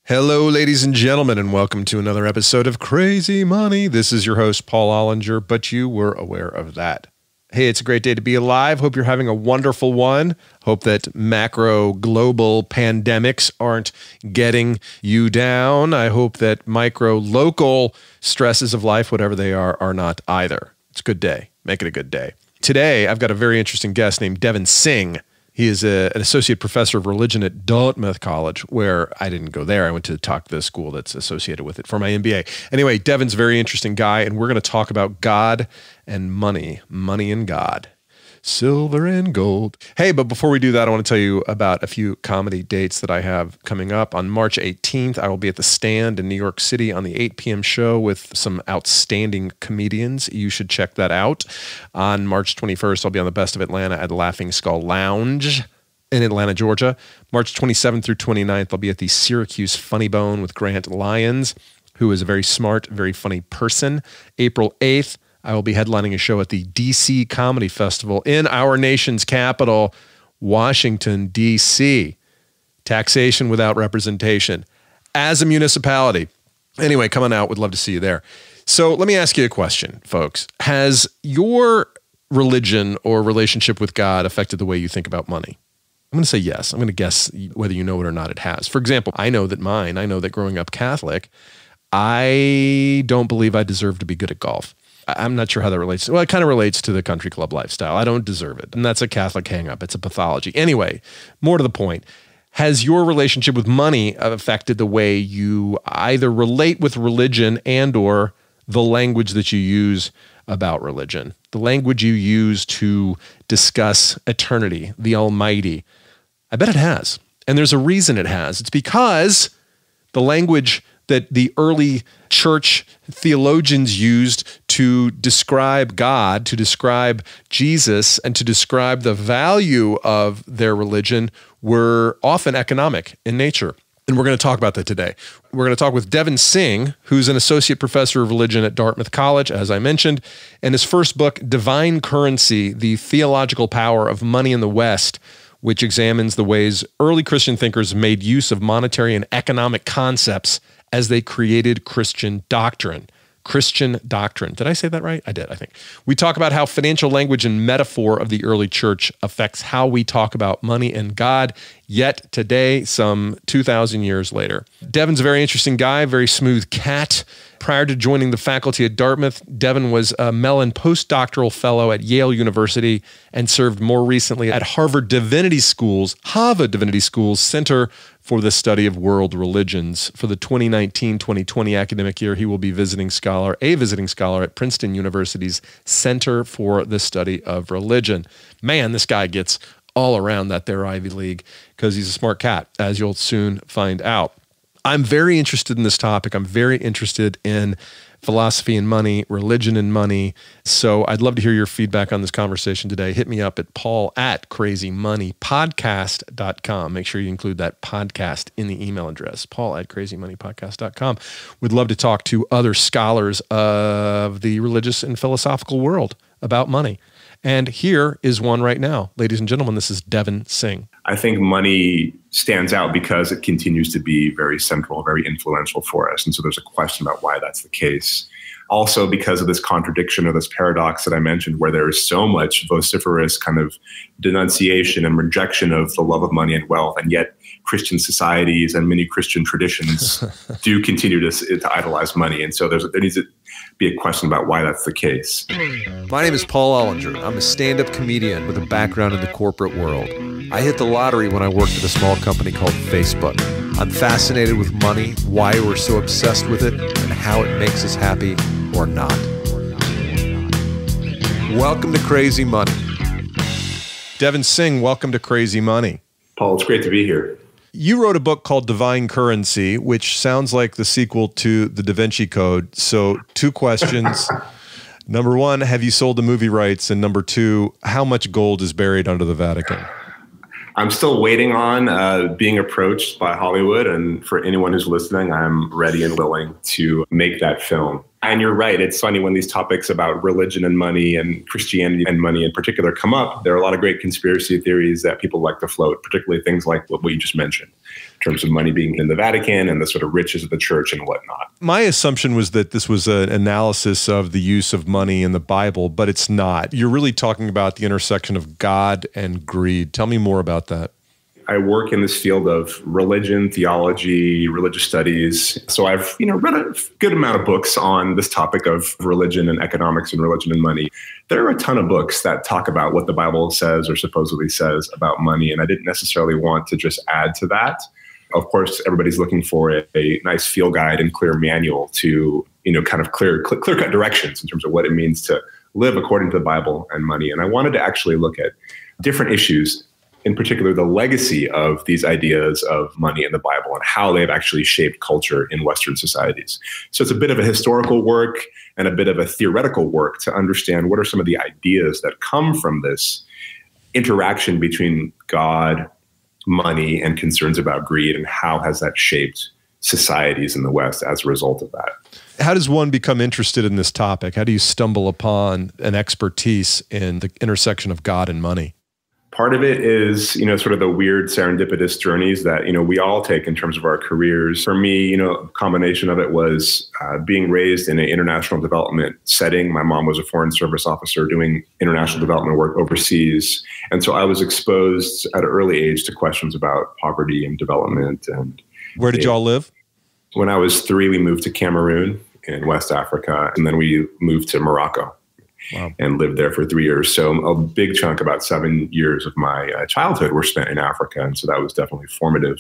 Hello, ladies and gentlemen, and welcome to another episode of Crazy Money. This is your host, Paul Ollinger, but you were aware of that. Hey, it's a great day to be alive. Hope you're having a wonderful one. Hope that macro global pandemics aren't getting you down. I hope that micro local stresses of life, whatever they are not either. It's a good day. Make it a good day. Today, I've got a very interesting guest named Devin Singh. He is an associate professor of religion at Dartmouth College, where I didn't go there. I went to the school that's associated with it for my MBA. Anyway, Devin's a very interesting guy, and we're going to talk about God and money and God. Silver and gold. Hey, but before we do that, I want to tell you about a few comedy dates that I have coming up. On March 18th, I will be at the Stand in New York City on the 8 p.m. show with some outstanding comedians. You should check that out. On March 21st, I'll be on the Best of Atlanta at Laughing Skull Lounge in Atlanta, Georgia. March 27th through 29th, I'll be at the Syracuse Funny Bone with Grant Lyons, who is a very smart, very funny person. April 8th, I will be headlining a show at the DC Comedy Festival in our nation's capital, Washington, D.C. Taxation without representation as a municipality. Anyway, come on out. Would love to see you there. So let me ask you a question, folks. Has your religion or relationship with God affected the way you think about money? I'm going to say yes. I'm going to guess whether you know it or not it has. For example, I know that growing up Catholic, I don't believe I deserve to be good at golf. I'm not sure how that relates. Well, it kind of relates to the country club lifestyle. I don't deserve it. And that's a Catholic hang-up. It's a pathology. Anyway, more to the point. Has your relationship with money affected the way you either relate with religion and or the language that you use about religion? The language you use to discuss eternity, the Almighty? I bet it has. And there's a reason it has. It's because the language that the early church theologians used to describe God, to describe Jesus, and to describe the value of their religion were often economic in nature. And we're going to talk about that today. We're going to talk with Devin Singh, who's an associate professor of religion at Dartmouth College, as I mentioned, and his first book, Divine Currency, The Theological Power of Money in the West, which examines the ways early Christian thinkers made use of monetary and economic concepts as they created Christian doctrine. Christian doctrine. Did I say that right? I did, I think. We talk about how financial language and metaphor of the early church affects how we talk about money and God, yet today, some 2,000 years later. Devin's a very interesting guy, very smooth cat. Prior to joining the faculty at Dartmouth, Devin was a Mellon postdoctoral fellow at Yale University and served more recently at Harvard Divinity School's Center for the Study of World Religions. For the 2019-2020 academic year, he will be a visiting scholar at Princeton University's Center for the Study of Religion. Man, this guy gets all around that there Ivy League because he's a smart cat, as you'll soon find out. I'm very interested in this topic. I'm very interested in philosophy and money, religion and money. So I'd love to hear your feedback on this conversation today. Hit me up at paul@crazymoneypodcast.com. Make sure you include that podcast in the email address, paul@crazymoneypodcast.com. We'd love to talk to other scholars of the religious and philosophical world about money. And here is one right now. Ladies and gentlemen, this is Devin Singh. I think money stands out because it continues to be very central, very influential for us. And so there's a question about why that's the case. Also because of this contradiction or this paradox that I mentioned, where there is so much vociferous kind of denunciation and rejection of the love of money and wealth, and yet Christian societies and many Christian traditions do continue to idolize money. And so there needs to be a question about why that's the case. My name is Paul Ollinger. I'm a stand-up comedian with a background in the corporate world. I hit the lottery when I worked at a small company called Facebook. I'm fascinated with money, why we're so obsessed with it, and how it makes us happy or not. Welcome to Crazy Money. Devin Singh, welcome to Crazy Money. Paul, it's great to be here. You wrote a book called Divine Currency, which sounds like the sequel to the Da Vinci Code. So 2 questions. Number 1, have you sold the movie rights? And number 2, how much gold is buried under the Vatican? I'm still waiting on being approached by Hollywood. And for anyone who's listening, I'm ready and willing to make that film. And you're right. It's funny when these topics about religion and money and Christianity and money in particular come up, there are a lot of great conspiracy theories that people like to float, particularly things like what you just mentioned in terms of money being in the Vatican and the sort of riches of the church and whatnot. My assumption was that this was an analysis of the use of money in the Bible, but it's not. You're really talking about the intersection of God and greed. Tell me more about that. I work in this field of religion, theology, religious studies. So I've, read a good amount of books on this topic of religion and economics and religion and money. There are a ton of books that talk about what the Bible says or supposedly says about money. And I didn't necessarily want to just add to that. Of course, everybody's looking for a nice field guide and clear manual to, kind of clear-cut directions in terms of what it means to live according to the Bible and money. And I wanted to actually look at different issues, in particular, the legacy of these ideas of money in the Bible and how they've actually shaped culture in Western societies. So it's a bit of a historical work and a bit of a theoretical work to understand what are some of the ideas that come from this interaction between God, money, and concerns about greed, and how has that shaped societies in the West as a result of that. How does one become interested in this topic? How do you stumble upon an expertise in the intersection of God and money? Part of it is, sort of the weird serendipitous journeys that, we all take in terms of our careers. For me, a combination of it was being raised in an international development setting. My mom was a foreign service officer doing international development work overseas. And so I was exposed at an early age to questions about poverty and development. And where did y'all live? When I was 3, we moved to Cameroon in West Africa, and then we moved to Morocco. Wow. And lived there for 3 years. So a big chunk, about 7 years of my childhood were spent in Africa. And so that was definitely formative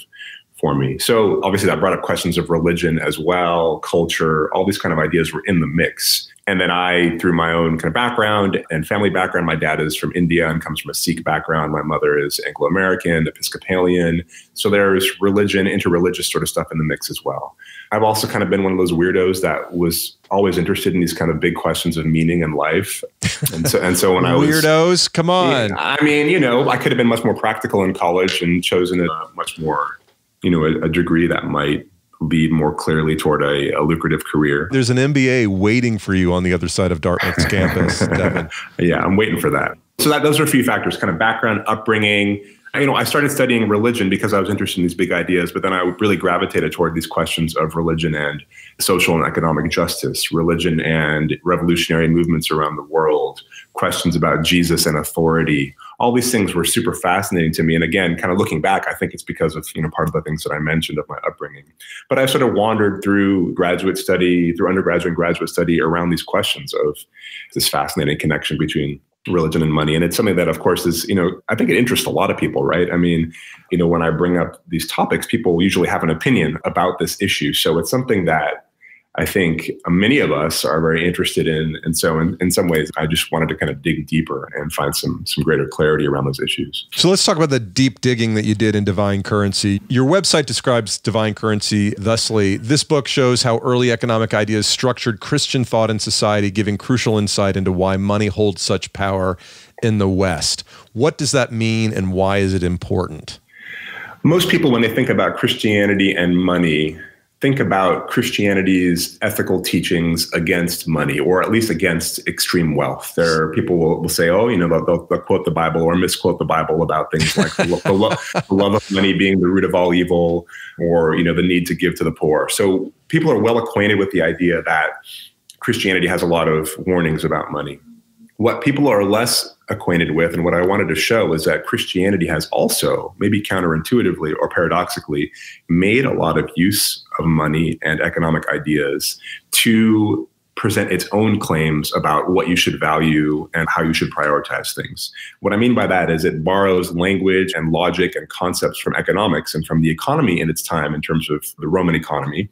for me. So obviously that brought up questions of religion as well, culture, all these kind of ideas were in the mix. And then I, through my own kind of background and family background, my dad is from India and comes from a Sikh background. My mother is Anglo-American, Episcopalian. So there's religion, interreligious sort of stuff in the mix as well. I've also kind of been one of those weirdos that was always interested in these kind of big questions of meaning in life. And so when I was... Weirdos, come on. I mean, I could have been much more practical in college and chosen a much more, a degree that might lead more clearly toward a lucrative career. There's an MBA waiting for you on the other side of Dartmouth's campus, Devin. Yeah, I'm waiting for that. So those are a few factors, kind of background, upbringing. I started studying religion because I was interested in these big ideas, but then I really gravitated toward these questions of religion and social and economic justice, religion and revolutionary movements around the world, questions about Jesus and authority. All these things were super fascinating to me. And again, kind of looking back, I think it's because of, part of the things that I mentioned of my upbringing. But I sort of wandered through undergraduate and graduate study around these questions of this fascinating connection between religion and money. And it's something that, of course, is, I think it interests a lot of people, right? I mean, when I bring up these topics, people usually have an opinion about this issue. So it's something that I think many of us are very interested in. And so in some ways, I just wanted to kind of dig deeper and find some greater clarity around those issues. So let's talk about the deep digging that you did in Divine Currency. Your website describes Divine Currency thusly: this book shows how early economic ideas structured Christian thought and society, giving crucial insight into why money holds such power in the West. What does that mean and why is it important? Most people, when they think about Christianity and money, think about Christianity's ethical teachings against money, or at least against extreme wealth. People will say, they'll quote the Bible or misquote the Bible about things like the love of money being the root of all evil, or, the need to give to the poor. So people are well acquainted with the idea that Christianity has a lot of warnings about money. What people are less acquainted with, and what I wanted to show, is that Christianity has also, maybe counterintuitively or paradoxically, made a lot of use of money and economic ideas to present its own claims about what you should value and how you should prioritize things. What I mean by that is it borrows language and logic and concepts from economics and from the economy in its time, in terms of the Roman economy,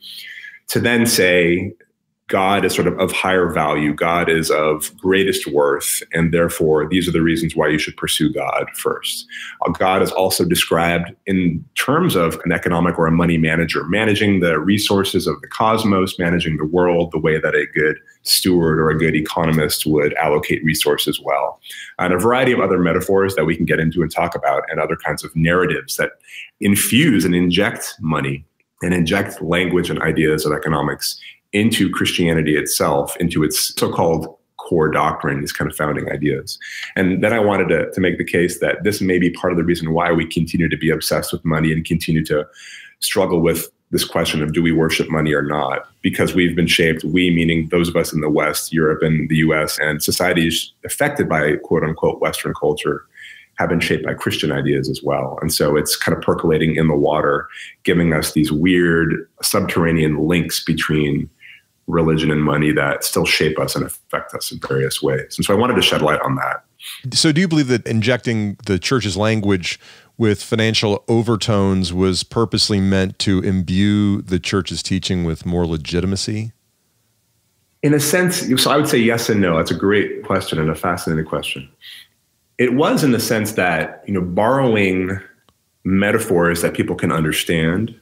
to then say, God is sort of higher value. God is of greatest worth. And therefore, these are the reasons why you should pursue God first. God is also described in terms of an economic or a money manager, managing the resources of the cosmos, managing the world the way that a good steward or a good economist would allocate resources well. And a variety of other metaphors that we can get into and talk about, and other kinds of narratives that infuse and inject money and inject language and ideas of economics into Christianity itself, into its so-called core doctrine, these kind of founding ideas. And then I wanted to make the case that this may be part of the reason why we continue to be obsessed with money and continue to struggle with this question of, do we worship money or not? Because we've been shaped, we meaning those of us in the West, Europe and the US, and societies affected by quote unquote Western culture have been shaped by Christian ideas as well. And so it's kind of percolating in the water, giving us these weird subterranean links between religion and money that still shape us and affect us in various ways. And so I wanted to shed light on that. So do you believe that injecting the church's language with financial overtones was purposely meant to imbue the church's teaching with more legitimacy? In a sense, so I would say yes and no. That's a great question and a fascinating question. It was in the sense that, borrowing metaphors that people can understand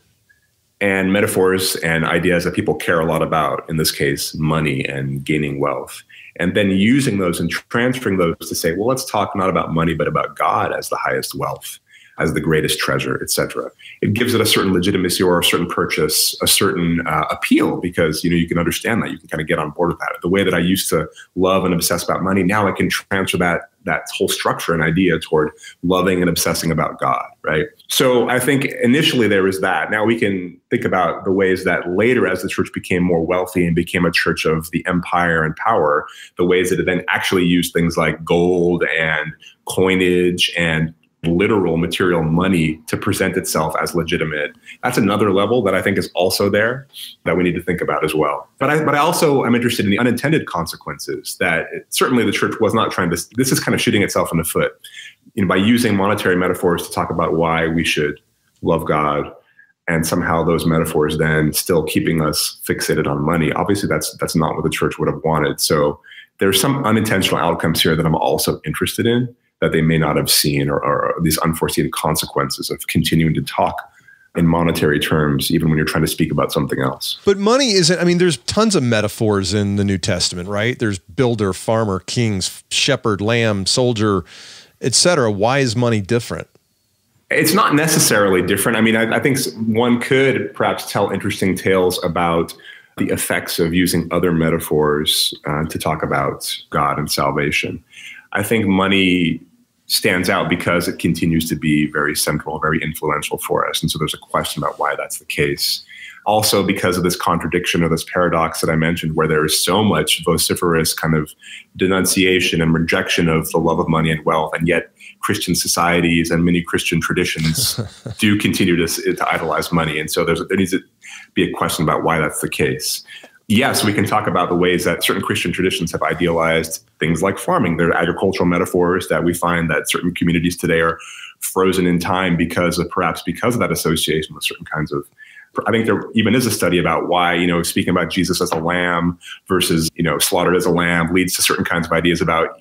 and metaphors and ideas that people care a lot about, in this case, money and gaining wealth, and then using those and transferring those to say, well, let's talk not about money, but about God as the highest wealth, as the greatest treasure, etc. It gives it a certain legitimacy or a certain purchase, a certain appeal, because you can understand that, you can kind of get on board with that. The way that I used to love and obsess about money, now I can transfer that whole structure and idea toward loving and obsessing about God, right? So I think initially there was that. Now we can think about the ways that later, as the church became more wealthy and became a church of the empire and power, the ways that it then actually used things like gold and coinage and literal material money to present itself as legitimate. That's another level that I think is also there that we need to think about as well. But I also am interested in the unintended consequences that certainly the church was not trying to, this is kind of shooting itself in the foot, by using monetary metaphors to talk about why we should love God, and somehow those metaphors then still keeping us fixated on money. Obviously that's not what the church would have wanted. So there's some unintentional outcomes here that I'm also interested in, that they may not have seen, or these unforeseen consequences of continuing to talk in monetary terms, even when you're trying to speak about something else. But money isn't, there's tons of metaphors in the New Testament, right? There's builder, farmer, kings, shepherd, lamb, soldier, etc. Why is money different? It's not necessarily different. I think one could perhaps tell interesting tales about the effects of using other metaphors to talk about God and salvation. I think money stands out because it continues to be very central, very influential for us. And so there's a question about why that's the case. Also because of this contradiction or this paradox that I mentioned, where there is so much vociferous kind of denunciation and rejection of the love of money and wealth, and yet Christian societies and many Christian traditions do continue to idolize money. And so there needs to be a question about why that's the case. Yes, we can talk about the ways that certain Christian traditions have idealized things like farming. There are agricultural metaphors that we find that certain communities today are frozen in time because of that association with certain kinds of. I think there even is a study about why, speaking about Jesus as a lamb versus, slaughtered as a lamb leads to certain kinds of ideas about,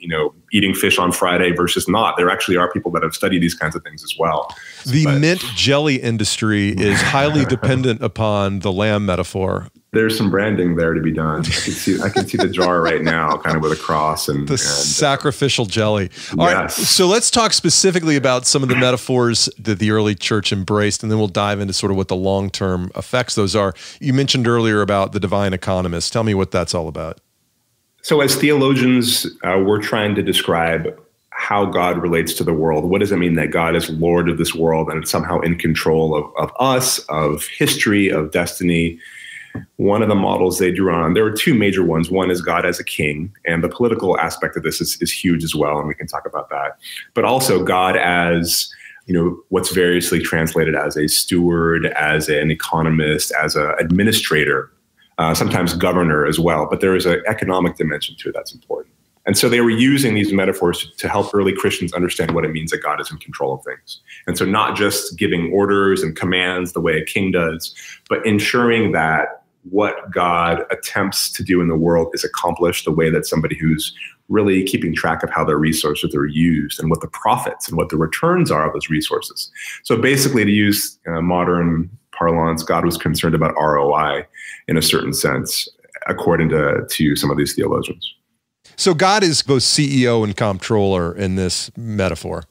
eating fish on Friday versus not. There actually are people that have studied these kinds of things as well. The mint jelly industry is highly dependent upon the lamb metaphor. There's some branding there to be done. I can see the jar right now, kind of with a cross and sacrificial jelly. All right, so let's talk specifically about some of the metaphors that the early church embraced, and then we'll dive into sort of what the long-term effects those are. You mentioned earlier about the Divine Economists. Tell me what that's all about. So as theologians, we're trying to describe how God relates to the world. What does it mean that God is Lord of this world and somehow in control of us, of history, of destiny? One of the models they drew on, there were two major ones. One is God as a king, and the political aspect of this is huge as well, and we can talk about that. But also God as, what's variously translated as a steward, as an economist, as an administrator, sometimes governor as well. But there is an economic dimension to it that's important. And so they were using these metaphors to help early Christians understand what it means that God is in control of things. And so not just giving orders and commands the way a king does, but ensuring that what God attempts to do in the world is accomplished the way that somebody who's really keeping track of how their resources are used and what the profits and what the returns are of those resources. So basically, to use modern parlance, God was concerned about ROI in a certain sense, according to some of these theologians. So God is both CEO and comptroller in this metaphor.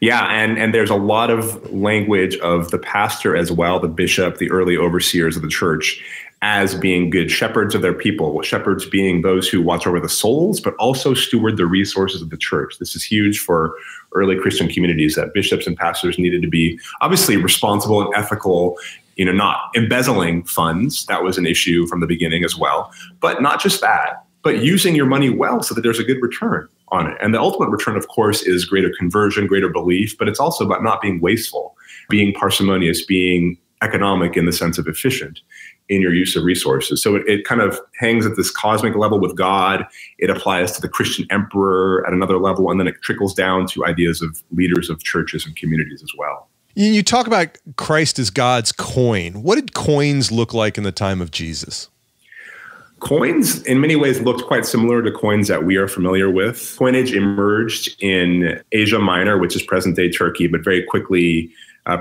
Yeah, and there's a lot of language of the pastor as well, the bishop, the early overseers of the church, as being good shepherds of their people, shepherds being those who watch over the souls, but also steward the resources of the church. This is huge for early Christian communities, that bishops and pastors needed to be obviously responsible and ethical, not embezzling funds. That was an issue from the beginning as well. But not just that, but using your money well so that there's a good return on it. And the ultimate return, of course, is greater conversion, greater belief, but it's also about not being wasteful, being parsimonious, being economic in the sense of efficient in your use of resources. So it kind of hangs at this cosmic level with God. It applies to the Christian emperor at another level, and then it trickles down to ideas of leaders of churches and communities as well. You talk about Christ as God's coin. What did coins look like in the time of Jesus? Coins, in many ways, looked quite similar to coins that we are familiar with. Coinage emerged in Asia Minor, which is present-day Turkey, but very quickly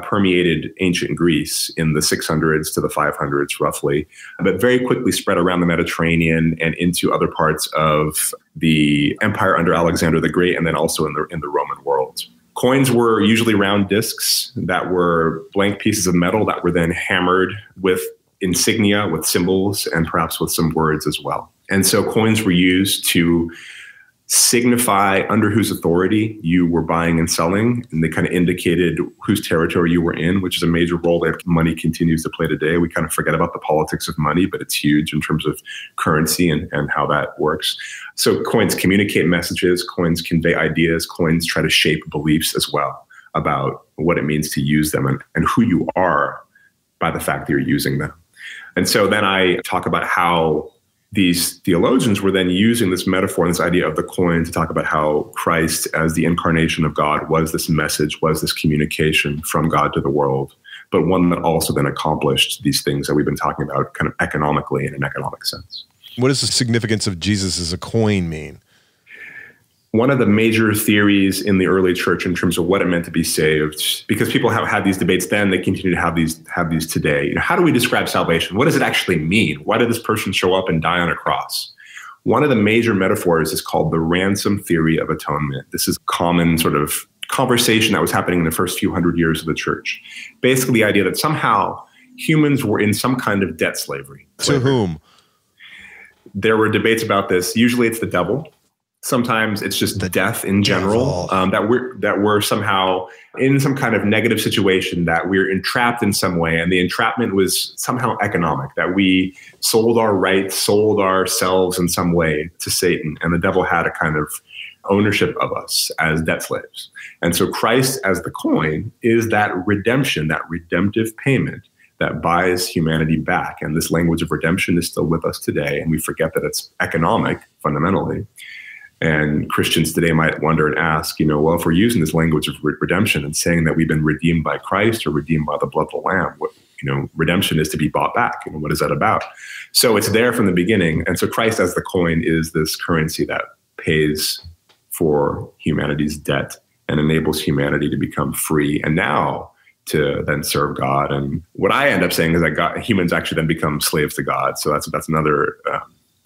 permeated ancient Greece in the 600s to the 500s, roughly, but very quickly spread around the Mediterranean and into other parts of the empire under Alexander the Great, and then also in the Roman world. Coins were usually round discs that were blank pieces of metal that were then hammered with insignia, with symbols, and perhaps with some words as well. And so coins were used to signify under whose authority you were buying and selling, and they kind of indicated whose territory you were in, which is a major role that money continues to play today. We kind of forget about the politics of money, but it's huge in terms of currency and how that works. So coins communicate messages, coins convey ideas, coins try to shape beliefs as well about what it means to use them and who you are by the fact that you're using them. And so then I talk about how these theologians were then using this metaphor and this idea of the coin to talk about how Christ, as the incarnation of God, was this message, was this communication from God to the world, but one that also then accomplished these things that we've been talking about kind of economically in an economic sense. What does the significance of Jesus as a coin mean? One of the major theories in the early church in terms of what it meant to be saved, because people have had these debates then, they continue to have these today. How do we describe salvation? What does it actually mean? Why did this person show up and die on a cross? One of the major metaphors is called the ransom theory of atonement. This is a common sort of conversation that was happening in the first few hundred years of the church. Basically, the idea that somehow humans were in some kind of debt slavery. To whom? There were debates about this. Usually it's the devil. Sometimes it's just the death in general, that we're somehow in some kind of negative situation, that we're entrapped in some way. And the entrapment was somehow economic, that we sold our rights, sold ourselves in some way to Satan. And the devil had a kind of ownership of us as debt slaves. And so Christ as the coin is that redemption, that redemptive payment that buys humanity back. And this language of redemption is still with us today. And we forget that it's economic fundamentally. And Christians today might wonder and ask, well, if we're using this language of redemption and saying that we've been redeemed by Christ or redeemed by the blood of the Lamb, what, redemption is to be bought back. What is that about? So it's there from the beginning. And so Christ as the coin is this currency that pays for humanity's debt and enables humanity to become free and now to then serve God. And what I end up saying is that humans actually then become slaves to God. So that's another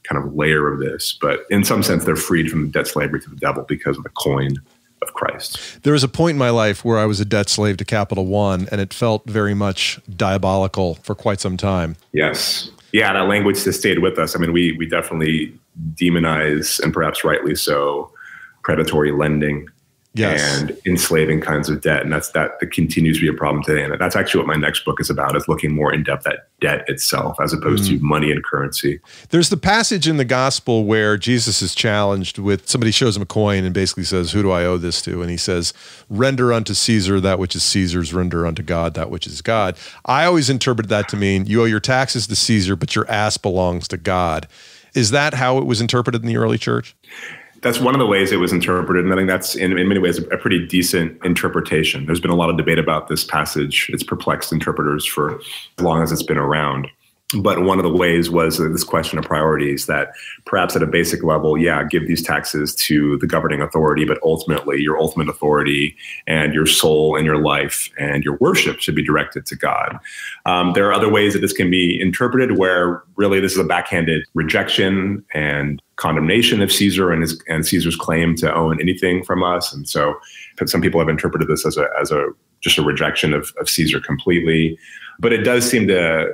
kind of layer of this, but in some sense, they're freed from the debt slavery to the devil because of the coin of Christ. There was a point in my life where I was a debt slave to Capital One, and it felt very much diabolical for quite some time. Yes. Yeah, that language has stayed with us. I mean, we definitely demonize, and perhaps rightly so, predatory lending. Yes. And enslaving kinds of debt. And that continues to be a problem today. And that's actually what my next book is about, is looking more in depth at debt itself as opposed to money and currency. There's the passage in the gospel where Jesus is challenged with, somebody shows him a coin and basically says, who do I owe this to? And he says, render unto Caesar that which is Caesar's, render unto God that which is God. I always interpret that to mean you owe your taxes to Caesar, but your ass belongs to God. Is that how it was interpreted in the early church? That's one of the ways it was interpreted, and I think that's in many ways a pretty decent interpretation. There's been a lot of debate about this passage. It's perplexed interpreters for as long as it's been around. But one of the ways was this question of priorities, that perhaps at a basic level, give these taxes to the governing authority, but ultimately your ultimate authority and your soul and your life and your worship should be directed to God. There are other ways that this can be interpreted where really this is a backhanded rejection and condemnation of Caesar and Caesar's claim to own anything from us. And so some people have interpreted this as just a rejection of Caesar completely. But it does seem to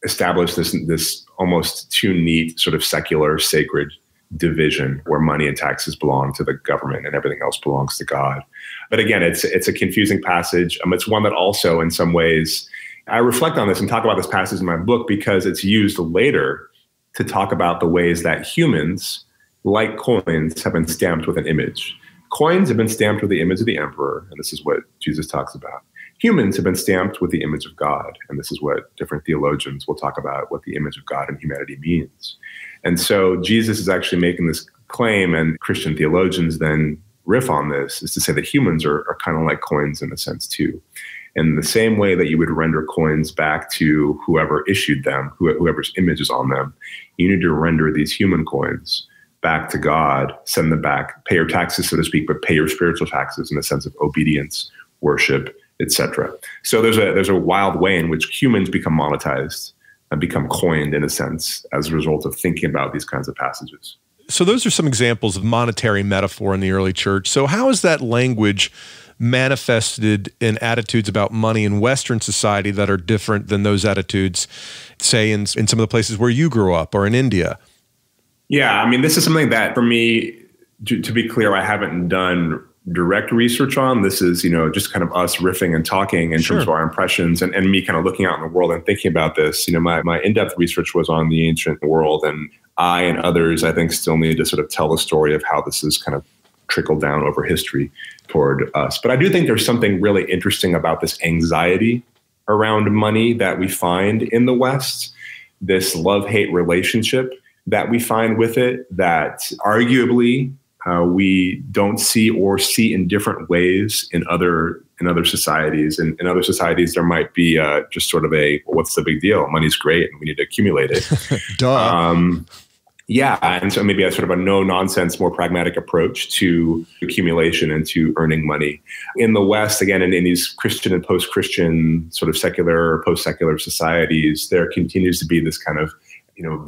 established this almost too neat sort of secular, sacred division where money and taxes belong to the government and everything else belongs to God. But again, it's a confusing passage. It's one that also, in some ways, I reflect on this and talk about this passage in my book because it's used later to talk about the ways that humans, like coins, have been stamped with an image. Coins have been stamped with the image of the emperor, and this is what Jesus talks about. Humans have been stamped with the image of God, and this is what different theologians will talk about, what the image of God in humanity means. And so Jesus is actually making this claim, and Christian theologians then riff on this, is to say that humans are kind of like coins in a sense too. In the same way that you would render coins back to whoever issued them, whoever's image is on them, you need to render these human coins back to God, send them back, pay your taxes, so to speak, but pay your spiritual taxes in the sense of obedience, worship, etc. So there's a wild way in which humans become monetized and become coined in a sense as a result of thinking about these kinds of passages. So those are some examples of monetary metaphor in the early church. So how is that language manifested in attitudes about money in Western society that are different than those attitudes, say, in some of the places where you grew up or in India? Yeah, I mean, this is something that for me, to be clear, I haven't done direct research on. This is, just kind of us riffing and talking in terms of our impressions and me kind of looking out in the world and thinking about this. My in-depth research was on the ancient world, and I and others, I think, still need to sort of tell the story of how this is kind of trickled down over history toward us. But I do think there's something really interesting about this anxiety around money that we find in the West, this love-hate relationship that we find with it, that arguably we don't see or see in different ways in other societies. And in other societies, there might be just sort of what's the big deal? Money's great and we need to accumulate it. Duh. Yeah. And so maybe a sort of a no-nonsense, more pragmatic approach to accumulation and to earning money. In the West, again, in these Christian and post-Christian sort of secular or post-secular societies, there continues to be this kind of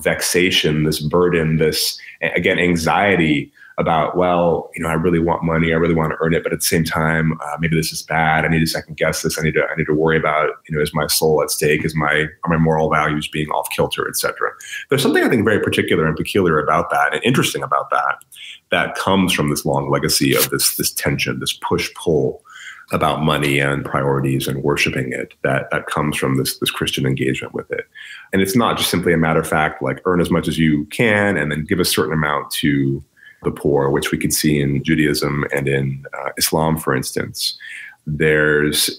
vexation, this burden, this, again, anxiety about, I really want money. I really want to earn it. But at the same time, maybe this is bad. I need to second guess this. I need to worry about, is my soul at stake? Are my moral values being off kilter, et cetera? There's something I think very particular and peculiar about that and interesting about that comes from this long legacy of this tension, this push-pull about money and priorities and worshiping it that comes from this Christian engagement with it. And it's not just simply a matter of fact, like earn as much as you can and then give a certain amount to the poor, which we could see in Judaism and in Islam, for instance. There's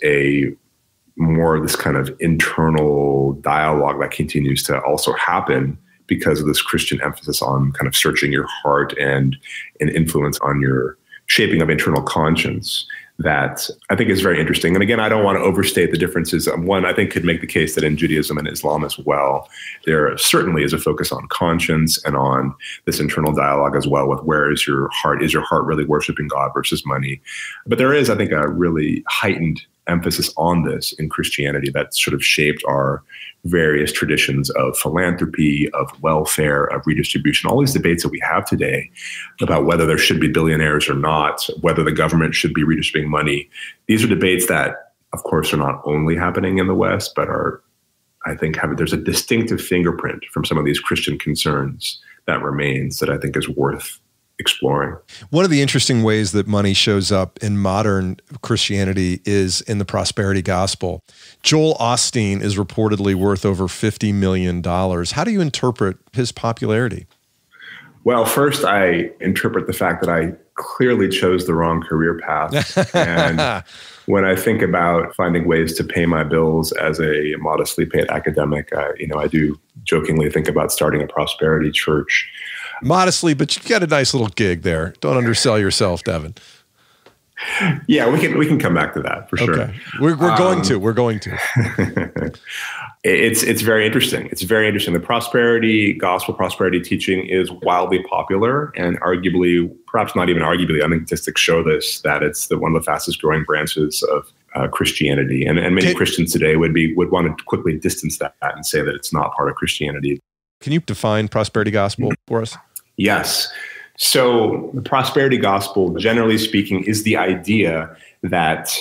more of this kind of internal dialogue that continues to also happen because of this Christian emphasis on kind of searching your heart and an influence on your shaping of internal conscience that I think is very interesting. And again, I don't want to overstate the differences. One, I think could make the case that in Judaism and Islam as well, there certainly is a focus on conscience and on this internal dialogue as well with where is your heart? Is your heart really worshiping God versus money? But there is, I think, a really heightened emphasis on this in Christianity that sort of shaped our various traditions of philanthropy, of welfare, of redistribution, all these debates that we have today about whether there should be billionaires or not, whether the government should be redistributing money. These are debates that, of course, are not only happening in the West, but there's a distinctive fingerprint from some of these Christian concerns that remains that I think is worth exploring. One of the interesting ways that money shows up in modern Christianity is in the prosperity gospel. Joel Osteen is reportedly worth over $50 million. How do you interpret his popularity? Well, first, I interpret the fact that I clearly chose the wrong career path. And when I think about finding ways to pay my bills as a modestly paid academic, I do jokingly think about starting a prosperity church. Modestly, but you've got a nice little gig there. Don't undersell yourself, Devin. Yeah, we can come back to that for sure. Okay. We're going to. It's very interesting. It's very interesting. The prosperity gospel, prosperity teaching is wildly popular, and arguably, perhaps not even arguably, I think statistics show this, that it's one of the fastest growing branches of Christianity. And many Christians today would want to quickly distance that and say that it's not part of Christianity. Can you define prosperity gospel for us? Yes. So the prosperity gospel, generally speaking, is the idea that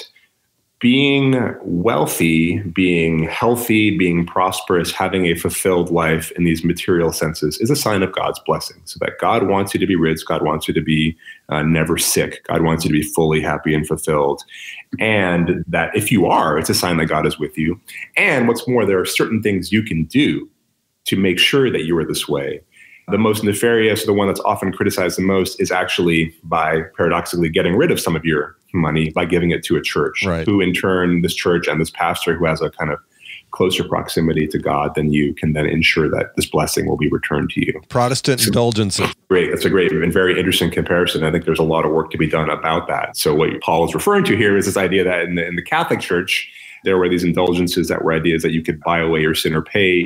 being wealthy, being healthy, being prosperous, having a fulfilled life in these material senses is a sign of God's blessing. So that God wants you to be rich, God wants you to be never sick, God wants you to be fully happy and fulfilled. And that if you are, it's a sign that God is with you. And what's more, there are certain things you can do to make sure that you are this way. The most nefarious, the one that's often criticized the most, is actually by paradoxically getting rid of some of your money by giving it to a church, right, who in turn, this church and this pastor who has a kind of closer proximity to God than you can then ensure that this blessing will be returned to you. Protestant indulgences. Great. That's a great and very interesting comparison. I think there's a lot of work to be done about that. So what Paul is referring to here is this idea that in the Catholic Church, there were these indulgences that were ideas that you could buy away your sin or pay,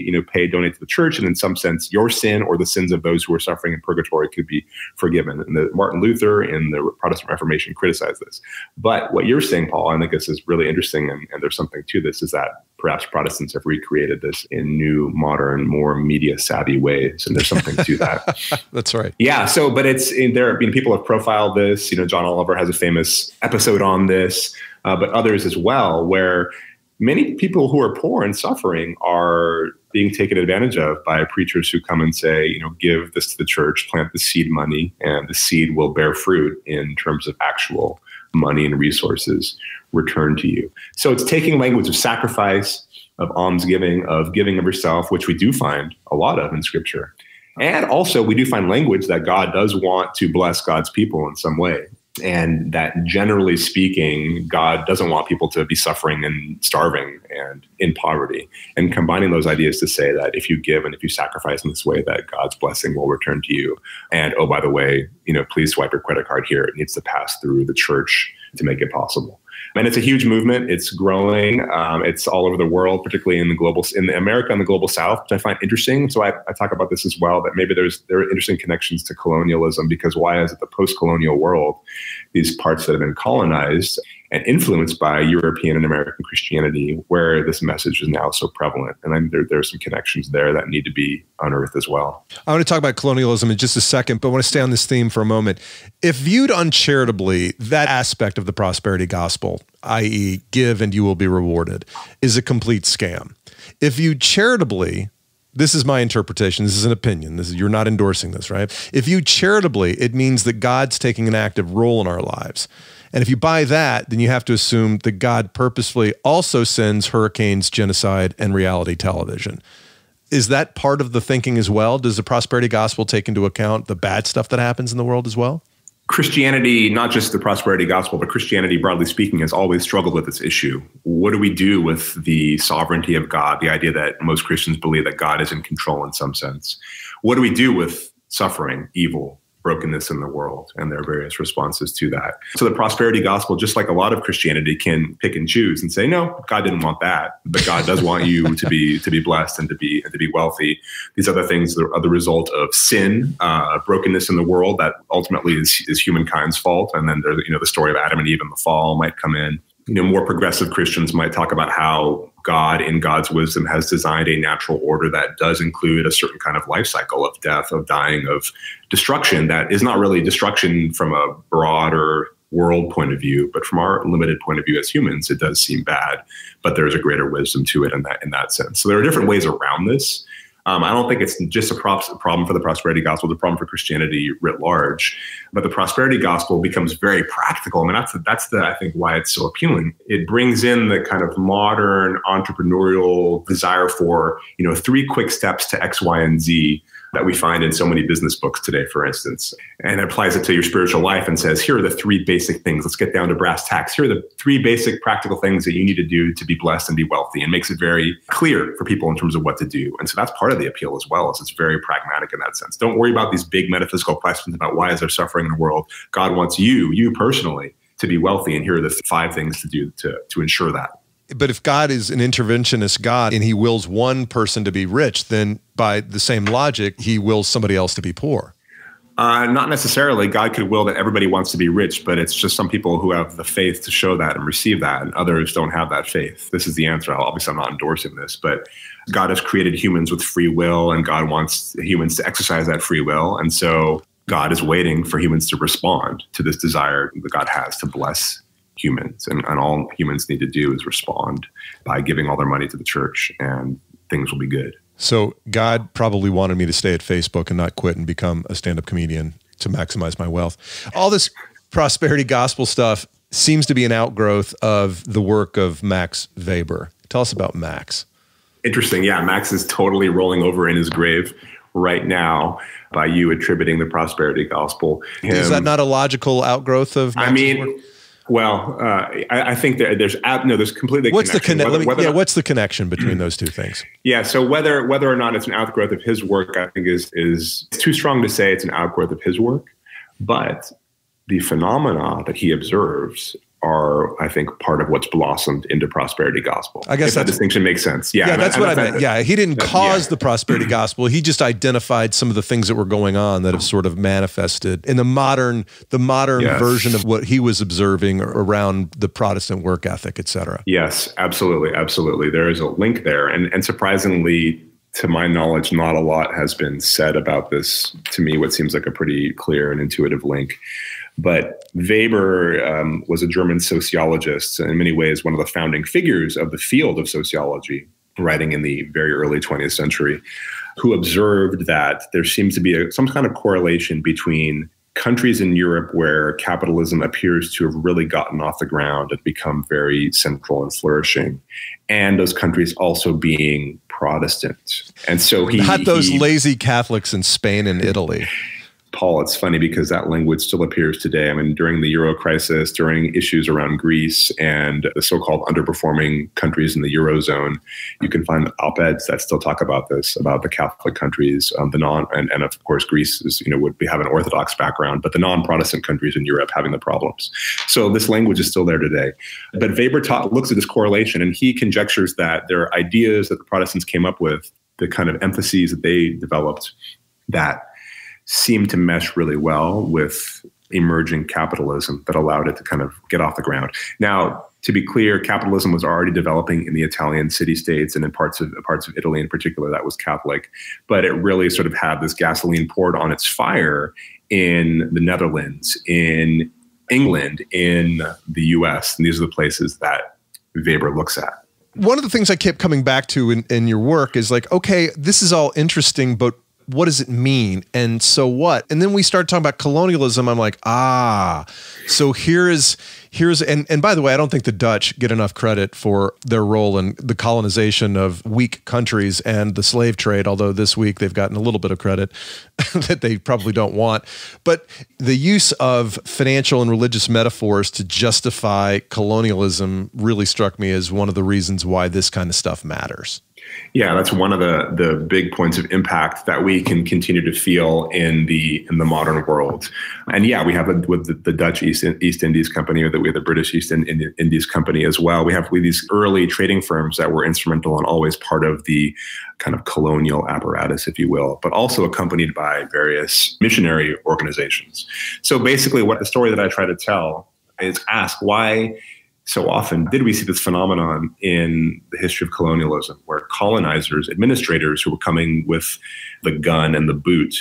donate to the church. And in some sense, your sin or the sins of those who are suffering in purgatory could be forgiven. And Martin Luther in the Protestant Reformation criticized this. But what you're saying, Paul, I think this is really interesting, and there's something to this, is that perhaps Protestants have recreated this in new, modern, more media-savvy ways. And there's something to that. That's right. Yeah. So, but people have profiled this. John Oliver has a famous episode on this. But others as well, where many people who are poor and suffering are being taken advantage of by preachers who come and say, give this to the church, plant the seed money, and the seed will bear fruit in terms of actual money and resources returned to you. So it's taking language of sacrifice, of almsgiving, of giving of yourself, which we do find a lot of in Scripture. And also we do find language that God does want to bless God's people in some way. And that generally speaking, God doesn't want people to be suffering and starving and in poverty. And combining those ideas to say that if you give and if you sacrifice in this way, that God's blessing will return to you. And oh, by the way, please swipe your credit card here. It needs to pass through the church to make it possible. And it's a huge movement. It's growing. It's all over the world, particularly in America and the global South, which I find interesting. So I talk about this as well, that maybe there are interesting connections to colonialism, because why is it the post-colonial world, these parts that have been colonized and influenced by European and American Christianity, where this message is now so prevalent? And there are some connections there that need to be unearthed as well. I want to talk about colonialism in just a second, but I want to stay on this theme for a moment. If viewed uncharitably, that aspect of the prosperity gospel, i.e. give and you will be rewarded, is a complete scam. If viewed charitably, this is my interpretation, this is an opinion, you're not endorsing this, right? If viewed charitably, it means that God's taking an active role in our lives. And if you buy that, then you have to assume that God purposefully also sends hurricanes, genocide, and reality television. Is that part of the thinking as well? Does the prosperity gospel take into account the bad stuff that happens in the world as well? Christianity, not just the prosperity gospel, but Christianity, broadly speaking, has always struggled with this issue. What do we do with the sovereignty of God, the idea that most Christians believe that God is in control in some sense? What do we do with suffering, evil, brokenness in the world, and their various responses to that? So the prosperity gospel, just like a lot of Christianity, can pick and choose and say, no, God didn't want that, but God does want you to be blessed and to be wealthy. These other things are the result of sin, brokenness in the world that ultimately is humankind's fault. And then there's the story of Adam and Eve and the fall might come in. More progressive Christians might talk about how God, in God's wisdom, has designed a natural order that does include a certain kind of life cycle of death, of dying, of destruction that is not really destruction from a broader world point of view, but from our limited point of view as humans, it does seem bad, but there's a greater wisdom to it in that sense. So there are different ways around this. I don't think it's just a problem for the prosperity gospel, it's a problem for Christianity writ large. But the prosperity gospel becomes very practical. I mean, that's I think, why it's so appealing. It brings in the kind of modern entrepreneurial desire for, 3 quick steps to X, Y, and Z that we find in so many business books today, for instance, and applies it to your spiritual life and says, here are the 3 basic things. Let's get down to brass tacks. Here are the 3 basic practical things that you need to do to be blessed and be wealthy, and makes it very clear for people in terms of what to do. And so that's part of the appeal as well, is it's very pragmatic in that sense. Don't worry about these big metaphysical questions about why is there suffering in the world. God wants you personally to be wealthy, and here are the 5 things to do to ensure that. But if God is an interventionist God and he wills one person to be rich, then by the same logic, he wills somebody else to be poor. Not necessarily. God could will that everybody wants to be rich, but it's just some people who have the faith to show that and receive that, and others don't have that faith. This is the answer. Obviously, I'm not endorsing this, but God has created humans with free will, and God wants humans to exercise that free will. And so God is waiting for humans to respond to this desire that God has to bless humans. And all humans need to do is respond by giving all their money to the church, and things will be good. So God probably wanted me to stay at Facebook and not quit and become a stand-up comedian to maximize my wealth. All this prosperity gospel stuff seems to be an outgrowth of the work of Max Weber. Tell us about Max. Interesting. Yeah, Max is totally rolling over in his grave right now by you attributing the prosperity gospel. Is that not a logical outgrowth of Max's work? Well, I think there's completely. What's the what's the connection between those two things? Yeah, so whether or not it's an outgrowth of his work, I think is too strong to say it's an outgrowth of his work, but the phenomena that he observes are, I think, part of what's blossomed into prosperity gospel. I guess that distinction makes sense. Yeah, that's what I meant. Yeah, he didn't cause the prosperity gospel. He just identified some of the things that were going on that have sort of manifested in the modern version of what he was observing around the Protestant work ethic, et cetera. Yes, absolutely. There is a link there. And surprisingly, to my knowledge, not a lot has been said about this. To me, what seems like a pretty clear and intuitive link. But Weber was a German sociologist, and in many ways one of the founding figures of the field of sociology, writing in the very early 20th century, who observed that there seems to be some kind of correlation between countries in Europe where capitalism appears to have really gotten off the ground and become very central and flourishing, and those countries also being Protestant. And so not those lazy Catholics in Spain and Italy. Paul, it's funny because that language still appears today. I mean, during the Euro crisis, during issues around Greece and the so-called underperforming countries in the Eurozone, you can find op-eds that still talk about this, about the Catholic countries, and of course, Greece is, would have an Orthodox background, but the non-Protestant countries in Europe having the problems. So this language is still there today. But Weber looks at this correlation, and he conjectures that there are ideas that the Protestants came up with, the kind of emphases that they developed that seemed to mesh really well with emerging capitalism that allowed it to kind of get off the ground. Now, to be clear, capitalism was already developing in the Italian city-states and in parts of Italy in particular that was Catholic, but it really sort of had this gasoline poured on its fire in the Netherlands, in England, in the US, and these are the places that Weber looks at. One of the things I kept coming back to in your work is like, okay, this is all interesting, but what does it mean? And so what? And then we start talking about colonialism. I'm like, so here's, and by the way, I don't think the Dutch get enough credit for their role in the colonization of weak countries and the slave trade, although this week they've gotten a little bit of credit that they probably don't want. But the use of financial and religious metaphors to justify colonialism really struck me as one of the reasons why this kind of stuff matters. Yeah, that's one of the big points of impact that we can continue to feel in the modern world. And yeah, we have with the Dutch East Indies Company, or we have the British East Indies Company as well. We have these early trading firms that were instrumental and always part of the kind of colonial apparatus, if you will, but also accompanied by various missionary organizations. So basically, what the story that I try to tell is ask why so often did we see this phenomenon in the history of colonialism where colonizers, administrators who were coming with the gun and the boot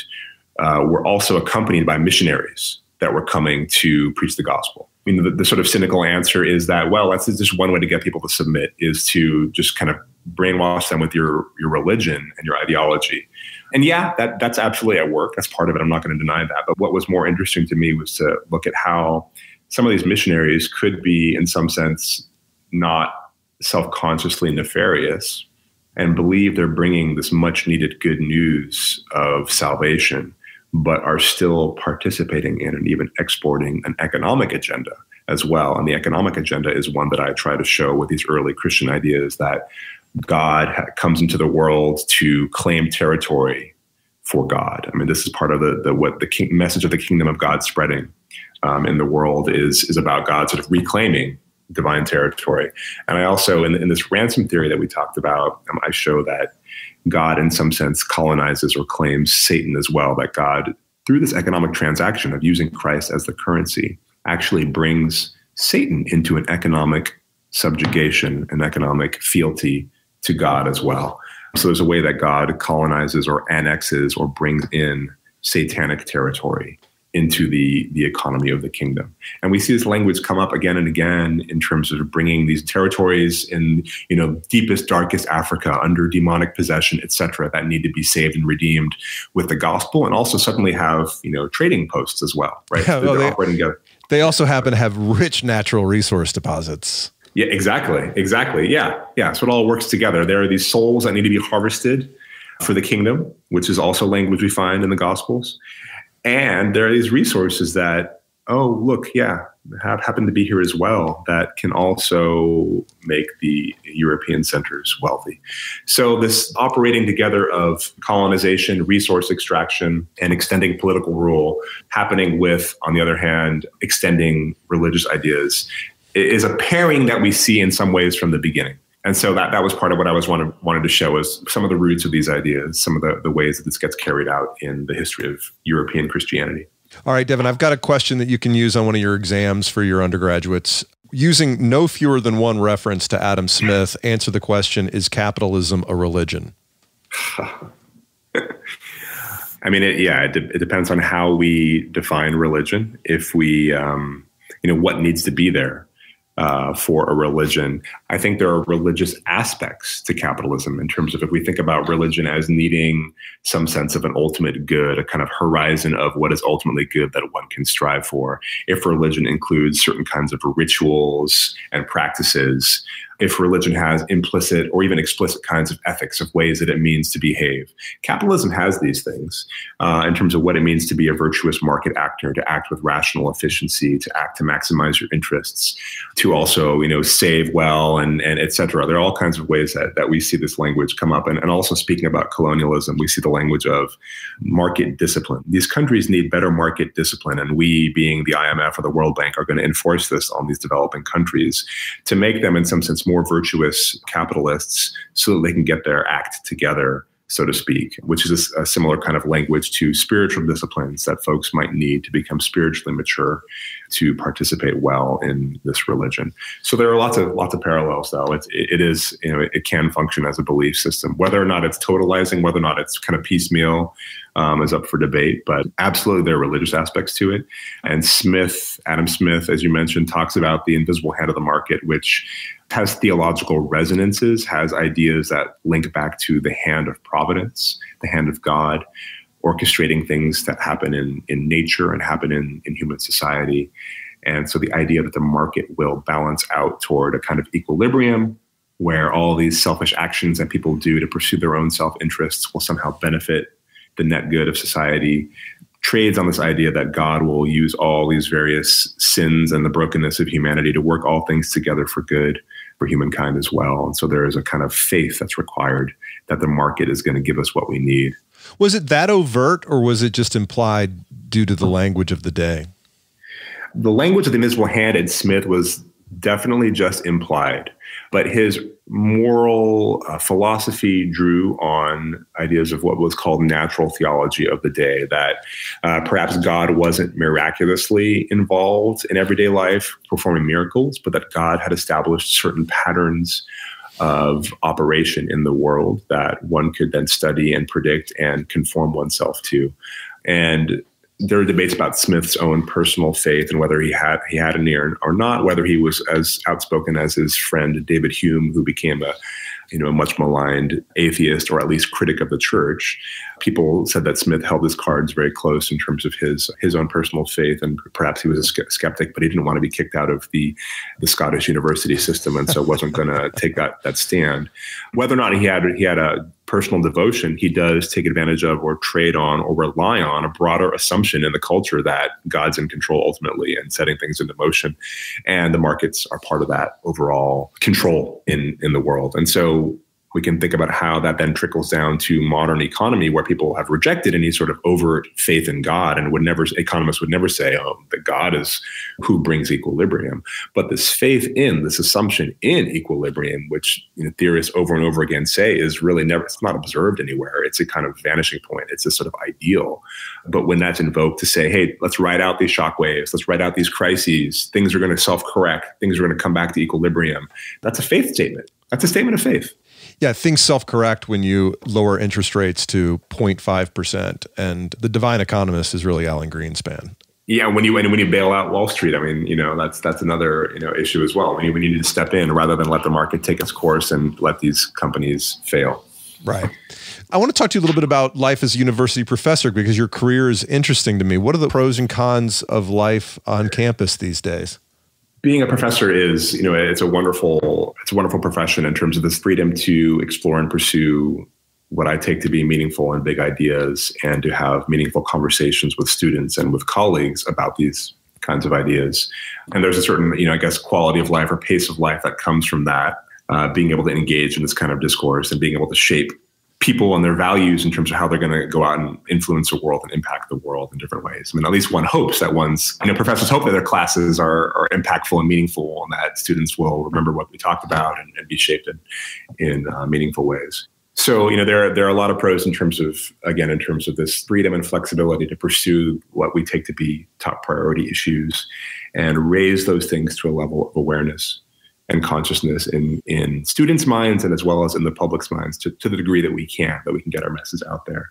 were also accompanied by missionaries that were coming to preach the gospel? I mean, the sort of cynical answer is that, well, that's just one way to get people to submit, is to just kind of brainwash them with your religion and your ideology. And yeah, that's absolutely at work. That's part of it. I'm not going to deny that. But what was more interesting to me was to look at how some of these missionaries could be, in some sense, not self-consciously nefarious and believe they're bringing this much-needed good news of salvation, but are still participating in and even exporting an economic agenda as well. And the economic agenda is one that I try to show with these early Christian ideas that God comes into the world to claim territory for God. I mean, this is part of the message of the kingdom of God spreading in the world is about God sort of reclaiming divine territory. And I also, in this ransom theory that we talked about, I show that God, in some sense, colonizes or claims Satan as well, that God, through this economic transaction of using Christ as the currency, actually brings Satan into an economic subjugation, an economic fealty to God as well. So there's a way that God colonizes or annexes or brings in satanic territory into the economy of the kingdom. And we see this language come up again and again in terms of bringing these territories in, deepest, darkest Africa under demonic possession, et cetera, that need to be saved and redeemed with the gospel, and also suddenly have, trading posts as well, right? Yeah, They're operating together. They also happen to have rich natural resource deposits. Yeah, exactly. Yeah. So it all works together. There are these souls that need to be harvested for the kingdom, which is also language we find in the Gospels. And there are these resources that, happen to be here as well, that can also make the European centers wealthy. So this operating together of colonization, resource extraction, and extending political rule happening with, on the other hand, extending religious ideas is a pairing that we see in some ways from the beginning. And so that was part of what I wanted to show, is some of the roots of these ideas, some of the ways that this gets carried out in the history of European Christianity. All right, Devin, I've got a question that you can use on one of your exams for your undergraduates. Using no fewer than one reference to Adam Smith, answer the question, is capitalism a religion? I mean, it depends on how we define religion. If we, what needs to be there for a religion. I think there are religious aspects to capitalism in terms of, if we think about religion as needing some sense of an ultimate good, a kind of horizon of what is ultimately good that one can strive for. If religion includes certain kinds of rituals and practices, if religion has implicit or even explicit kinds of ethics, of ways that it means to behave. Capitalism has these things in terms of what it means to be a virtuous market actor, to act with rational efficiency, to act to maximize your interests, to also, save well, and et cetera. There are all kinds of ways that we see this language come up. And also, speaking about colonialism, we see the language of market discipline. These countries need better market discipline, and we, being the IMF or the World Bank, are going to enforce this on these developing countries to make them, in some sense, more virtuous capitalists, so that they can get their act together, so to speak, which is a similar kind of language to spiritual disciplines that folks might need to become spiritually mature to participate well in this religion. So there are lots of parallels, though. It is, it can function as a belief system. Whether or not it's totalizing, whether or not it's kind of piecemeal, is up for debate, but absolutely there are religious aspects to it. And Adam Smith, as you mentioned, talks about the invisible hand of the market, which has theological resonances, has ideas that link back to the hand of providence, the hand of God, orchestrating things that happen in nature and happen in human society. And so the idea that the market will balance out toward a kind of equilibrium, where all these selfish actions that people do to pursue their own self-interests will somehow benefit the net good of society, trades on this idea that God will use all these various sins and the brokenness of humanity to work all things together for good for humankind as well. And so there is a kind of faith that's required that the market is going to give us what we need. Was it that overt, or was it just implied due to the language of the day? The language of the invisible hand in Smith was definitely just implied, but his moral philosophy drew on ideas of what was called natural theology of the day, that perhaps God wasn't miraculously involved in everyday life performing miracles, but that God had established certain patterns of operation in the world that one could then study and predict and conform oneself to. And there are debates about Smith's own personal faith and whether he had an ear or not, whether he was as outspoken as his friend David Hume, who became a much maligned atheist, or at least critic of the church. People said that Smith held his cards very close in terms of his own personal faith, and perhaps he was a skeptic, but he didn't want to be kicked out of the Scottish university system, and so wasn't going to take that stand. Whether or not he had a personal devotion, he does take advantage of or trade on or rely on a broader assumption in the culture that God's in control ultimately and setting things into motion. And the markets are part of that overall control in the world. And so we can think about how that then trickles down to modern economy, where people have rejected any sort of overt faith in God, and economists would never say, that God is who brings equilibrium. But this faith in, this assumption in equilibrium, which theorists over and over again say is really it's not observed anywhere. It's a kind of vanishing point. It's a sort of ideal. But when that's invoked to say, hey, let's ride out these shock waves, let's ride out these crises, things are going to self-correct, things are going to come back to equilibrium. That's a faith statement. That's a statement of faith. Yeah, things self-correct when you lower interest rates to 0.5%. And the Divine Economist is really Alan Greenspan. Yeah, when you bail out Wall Street, I mean, that's another issue as well. We need to step in rather than let the market take its course and let these companies fail. Right. I want to talk to you a little bit about life as a university professor because your career is interesting to me. What are the pros and cons of life on campus these days? Being a professor is, it's a wonderful profession in terms of this freedom to explore and pursue what I take to be meaningful and big ideas, and to have meaningful conversations with students and with colleagues about these kinds of ideas. And there's a certain, quality of life or pace of life that comes from that, being able to engage in this kind of discourse and being able to shape people and their values in terms of how they're going to go out and influence the world and impact the world in different ways. I mean, at least one hopes that professors hope that their classes are impactful and meaningful, and that students will remember what we talked about and be shaped in meaningful ways. So, there are a lot of pros in terms of this freedom and flexibility to pursue what we take to be top priority issues and raise those things to a level of awareness and consciousness in students' minds and as well as in the public's minds to the degree that we can get our message out there.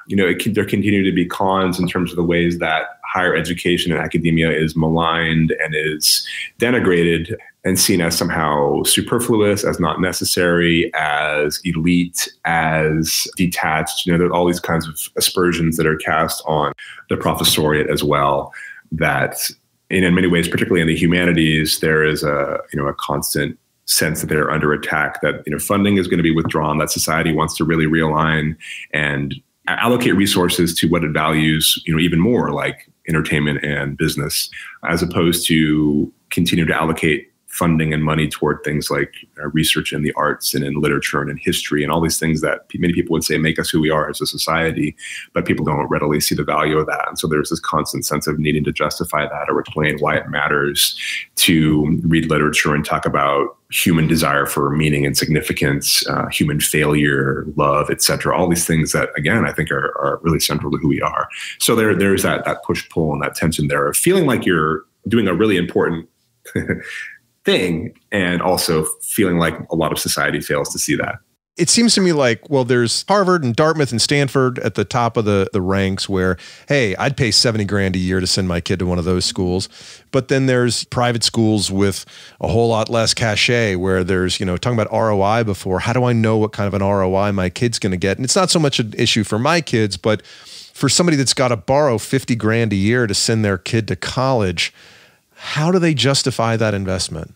There continue to be cons in terms of the ways that higher education and academia is maligned and is denigrated and seen as somehow superfluous, as not necessary, as elite, as detached. There are all these kinds of aspersions that are cast on the professoriate as well, that in many ways, particularly in the humanities, there is a constant sense that they're under attack, that funding is going to be withdrawn, that society wants to really realign and allocate resources to what it values, even more, like entertainment and business, as opposed to continue to allocate funding and money toward things like research in the arts and in literature and in history and all these things that many people would say make us who we are as a society, but people don't readily see the value of that. And so there's this constant sense of needing to justify that or explain why it matters to read literature and talk about human desire for meaning and significance, human failure, love, etc. All these things that, again, I think are really central to who we are. So there's that push-pull and that tension there of feeling like you're doing a really important thing, and also feeling like a lot of society fails to see that. It seems to me like, well, there's Harvard and Dartmouth and Stanford at the top of the ranks where, hey, I'd pay $70,000 a year to send my kid to one of those schools. But then there's private schools with a whole lot less cachet where there's, talking about ROI before, how do I know what kind of an ROI my kid's going to get? And it's not so much an issue for my kids, but for somebody that's got to borrow $50,000 a year to send their kid to college, how do they justify that investment?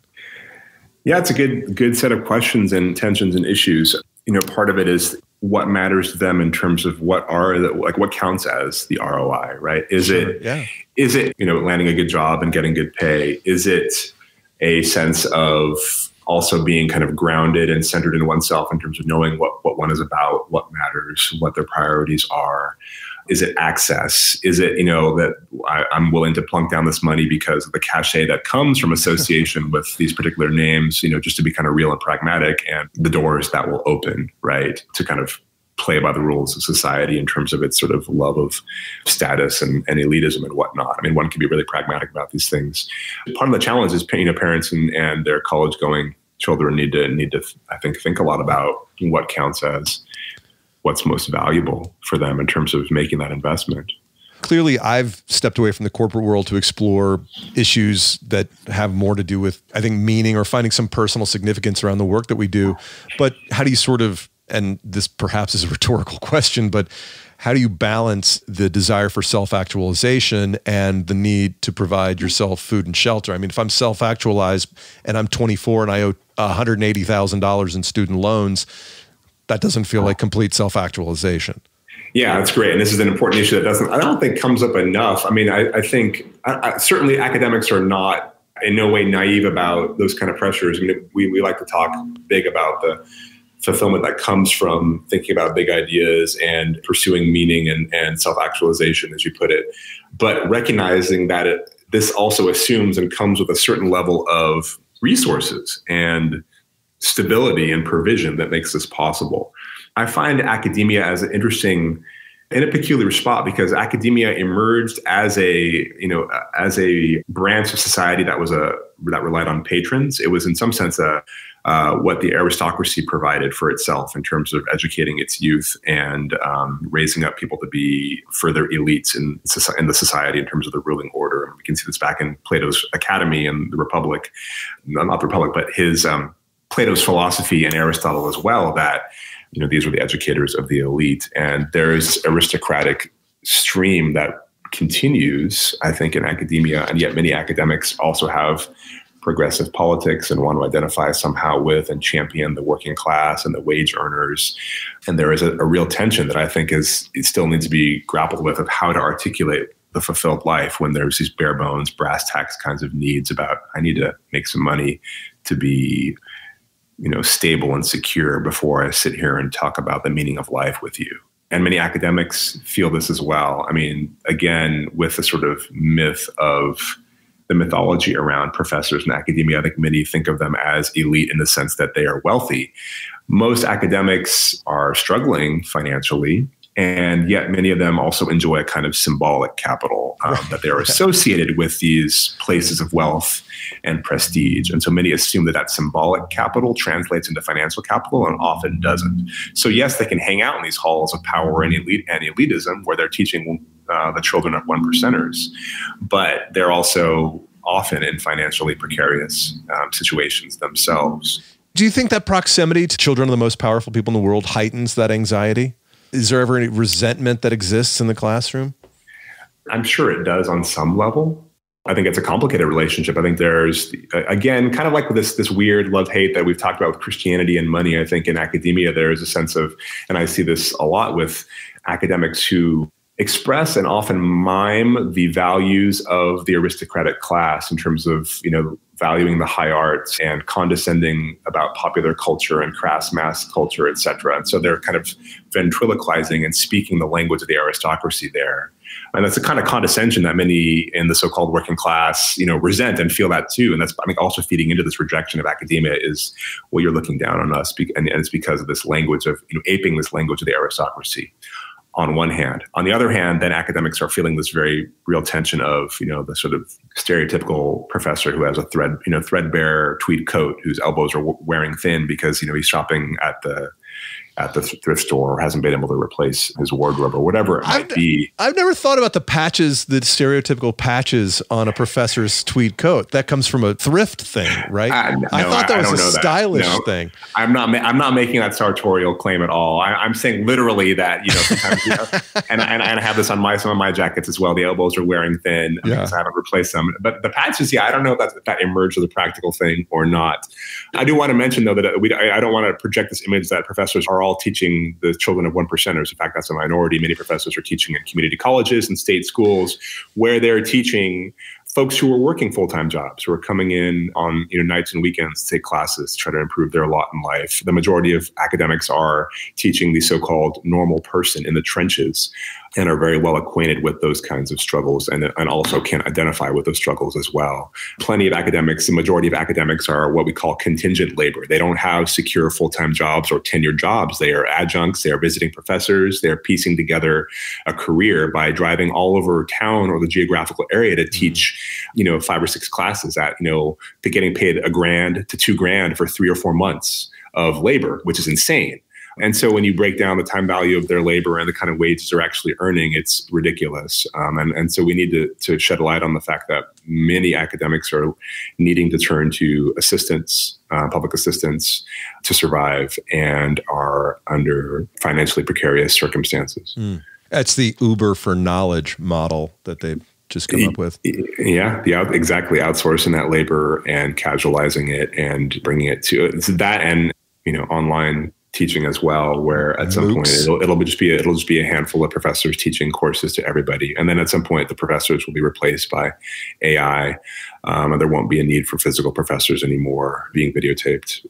Yeah, it's a good set of questions and tensions and issues. Part of it is what matters to them in terms of what counts as the ROI, right? Is it landing a good job and getting good pay? Is it a sense of also being kind of grounded and centered in oneself in terms of knowing what one is about, what matters, what their priorities are? Is it access? Is it, that I'm willing to plunk down this money because of the cachet that comes from association with these particular names, just to be kind of real and pragmatic, and the doors that will open, right, to kind of play by the rules of society in terms of its sort of love of status and elitism and whatnot. I mean, one can be really pragmatic about these things. Part of the challenge is, parents and their college-going children need to, I think a lot about what counts as what's most valuable for them in terms of making that investment. Clearly, I've stepped away from the corporate world to explore issues that have more to do with, I think, meaning or finding some personal significance around the work that we do. But how do you sort of, and this perhaps is a rhetorical question, but how do you balance the desire for self-actualization and the need to provide yourself food and shelter? I mean, if I'm self-actualized and I'm 24 and I owe $180,000 in student loans, that doesn't feel like complete self-actualization. Yeah, that's great. And this is an important issue that I don't think comes up enough. I mean, I think certainly academics are not in no way naive about those kind of pressures. I mean, we like to talk big about the fulfillment that comes from thinking about big ideas and pursuing meaning and self-actualization, as you put it. But recognizing that this also assumes and comes with a certain level of resources and stability and provision that makes this possible. I find academia as an interesting, in a peculiar spot, because academia emerged as a branch of society that relied on patrons. It was in some sense a what the aristocracy provided for itself in terms of educating its youth and raising up people to be further elites in the society in terms of the ruling order. We can see this back in Plato's Academy and the Republic, not the Republic, but his Plato's philosophy and Aristotle as well, that these were the educators of the elite. And there's aristocratic stream that continues, I think, in academia, and yet many academics also have progressive politics and want to identify somehow with and champion the working class and the wage earners. And there is a real tension that I think it still needs to be grappled with, of how to articulate the fulfilled life when there's these bare bones, brass tacks kinds of needs about, I need to make some money to be stable and secure before I sit here and talk about the meaning of life with you. And many academics feel this as well. I mean, again, with the sort of myth of the mythology around professors in academia, I think many think of them as elite in the sense that they are wealthy. Most academics are struggling financially, and yet many of them also enjoy a kind of symbolic capital, that they're associated with these places of wealth and prestige. And so many assume that symbolic capital translates into financial capital, and often doesn't. So yes, they can hang out in these halls of power and elitism where they're teaching the children of one percenters, but they're also often in financially precarious situations themselves. Do you think that proximity to children of the most powerful people in the world heightens that anxiety? Is there ever any resentment that exists in the classroom? I'm sure it does on some level. I think it's a complicated relationship. I think there's, again, kind of like this weird love-hate that we've talked about with Christianity and money. I think in academia, there is a sense of, and I see this a lot with academics who express and often mime the values of the aristocratic class in terms of, valuing the high arts and condescending about popular culture and crass mass culture, et cetera. And so they're kind of ventriloquizing and speaking the language of the aristocracy there. And that's the kind of condescension that many in the so-called working class, resent and feel that too. And that's, I think, also feeding into this rejection of academia is, well, you're looking down on us. And it's because of this language of, aping this language of the aristocracy on one hand. On the other hand, then academics are feeling this very real tension of, the sort of stereotypical professor who has a threadbare tweed coat, whose elbows are wearing thin because, he's shopping at the thrift store or hasn't been able to replace his wardrobe or whatever it might be. I've never thought about the stereotypical patches on a professor's tweed coat. That comes from a thrift thing, right? I thought that was a stylish thing. I'm not making that sartorial claim at all. I'm saying literally that, sometimes, and I have this on some of my jackets as well. The elbows are wearing thin because I haven't replaced them. But the patches, I don't know if that emerged as a practical thing or not. I do want to mention, though, that I don't want to project this image that professors are all teaching the children of one percenters. In fact, that's a minority. Many professors are teaching in community colleges and state schools where they're teaching folks who are working full-time jobs, who are coming in on nights and weekends to take classes to try to improve their lot in life. The majority of academics are teaching the so-called normal person in the trenches and are very well acquainted with those kinds of struggles and also can identify with those struggles as well. Plenty of academics, the majority of academics are what we call contingent labor. They don't have secure full-time jobs or tenured jobs. They are adjuncts, they are visiting professors, they're piecing together a career by driving all over town or the geographical area to teach 5 or 6 classes at, to getting paid $1,000 to $2,000 for 3 or 4 months of labor, which is insane. And so when you break down the time value of their labor and the kind of wages they're actually earning, it's ridiculous. And so we need to shed a light on the fact that many academics are needing to turn to assistance, public assistance, to survive and are under financially precarious circumstances. That's the Uber for knowledge model that they've just come up with. Yeah, exactly. Outsourcing that labor and casualizing it and bringing it to that and, online teaching as well, where at some point it'll just be a handful of professors teaching courses to everybody. And then at some point the professors will be replaced by AI. And there won't be a need for physical professors anymore being videotaped.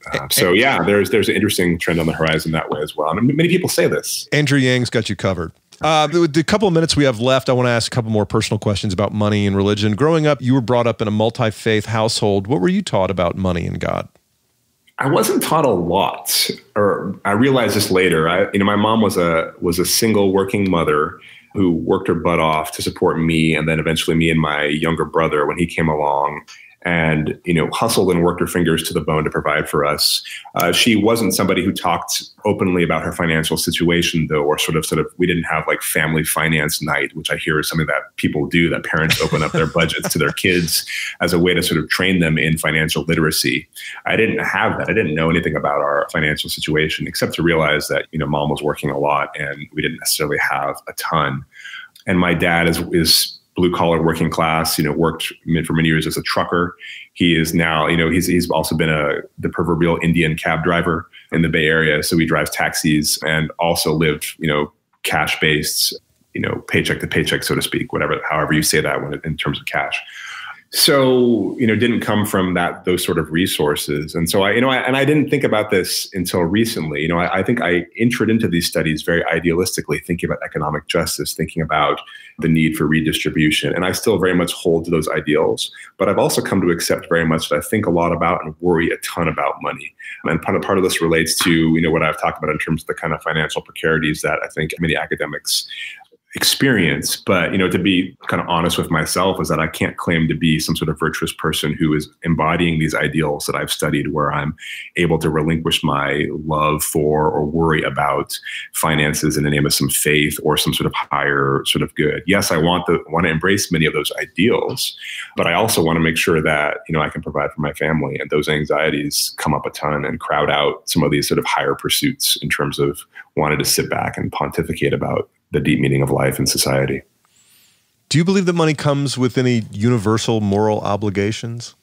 There's an interesting trend on the horizon that way as well. And many people say this. Andrew Yang's got you covered. The couple of minutes we have left, I want to ask a couple more personal questions about money and religion. Growing up, you were brought up in a multi-faith household. What were you taught about money and God? I wasn't taught a lot, or I realized this later. My mom was a single working mother who worked her butt off to support me, and then eventually me and my younger brother when he came along. and, hustled and worked her fingers to the bone to provide for us. She wasn't somebody who talked openly about her financial situation, though, or sort of, we didn't have like family finance night, which I hear is something that people do, that parents open up their budgets to their kids as a way to sort of train them in financial literacy. I didn't have that. I didn't know anything about our financial situation, except to realize that, mom was working a lot and we didn't necessarily have a ton. And my dad is blue collar, working class, worked for many years as a trucker. He is now, he's also been the proverbial Indian cab driver in the Bay Area. So he drives taxis and also lived, cash based, paycheck to paycheck, so to speak, however you say that in terms of cash. So, didn't come from those sort of resources. And so I didn't think about this until recently. I think I entered into these studies very idealistically, thinking about economic justice, thinking about the need for redistribution. And I still very much hold to those ideals. But I've also come to accept very much that I think a lot about and worry a ton about money. And part of this relates to, what I've talked about in terms of the kind of financial precarities that I think many academics experience. But, to be kind of honest with myself, is that I can't claim to be some sort of virtuous person who is embodying these ideals that I've studied, where I'm able to relinquish my love for or worry about finances in the name of some faith or some sort of higher sort of good. Yes, I want to embrace many of those ideals, but I also want to make sure that, I can provide for my family, and those anxieties come up a ton and crowd out some of these sort of higher pursuits in terms of wanting to sit back and pontificate about the deep meaning of life and society. Do you believe that money comes with any universal moral obligations?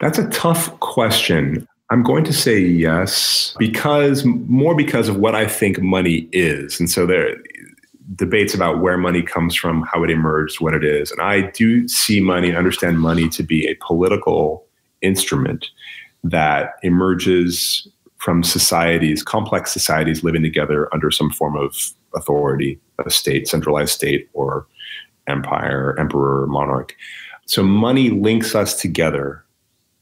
That's a tough question. I'm going to say yes, because of what I think money is. And so there are debates about where money comes from, how it emerged, what it is. And I do see money, understand money to be a political instrument that emerges from societies, complex societies living together under some form of authority, a state, centralized state, or empire, emperor, monarch. So money links us together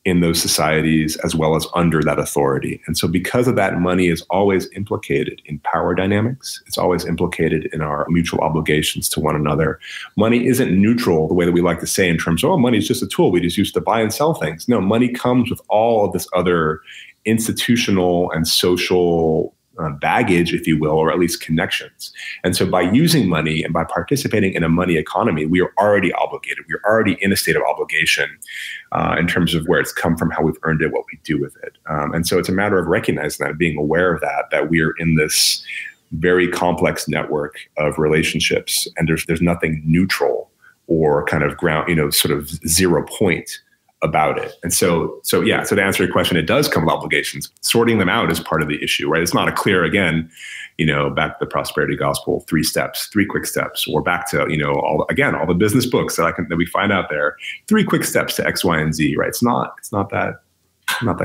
in those societies as well as under that authority. And so because of that, money is always implicated in power dynamics. It's always implicated in our mutual obligations to one another. Money isn't neutral the way that we like to say in terms of, money is just a tool we just use to buy and sell things. No, money comes with all of this other institutional and social baggage, if you will, or at least connections. And so by using money and by participating in a money economy, we are already obligated. We're already in a state of obligation in terms of where it's come from, how we've earned it, what we do with it. And so it's a matter of recognizing that, being aware of that we are in this very complex network of relationships, and there's nothing neutral or kind of ground, sort of 0 point about it. And so to answer your question, it does come with obligations. Sorting them out is part of the issue, right? It's not a clear, again, back to the prosperity gospel, 3 steps, 3 quick steps, or back to, all the business books that we find out there, 3 quick steps to X, Y, and Z, right? It's not that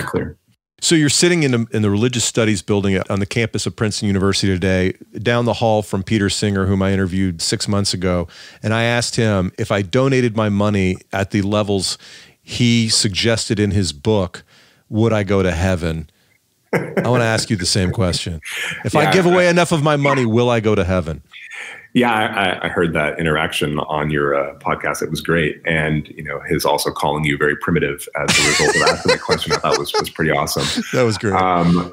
clear. So you're sitting in the religious studies building on the campus of Princeton University today, down the hall from Peter Singer, whom I interviewed 6 months ago. And I asked him, if I donated my money at the levels he suggested in his book, would I go to heaven? I want to ask you the same question. If I give away enough of my money, will I go to heaven? Yeah, I heard that interaction on your podcast. It was great. And, his also calling you very primitive as a result of asking that question, I thought was pretty awesome. That was great. I'm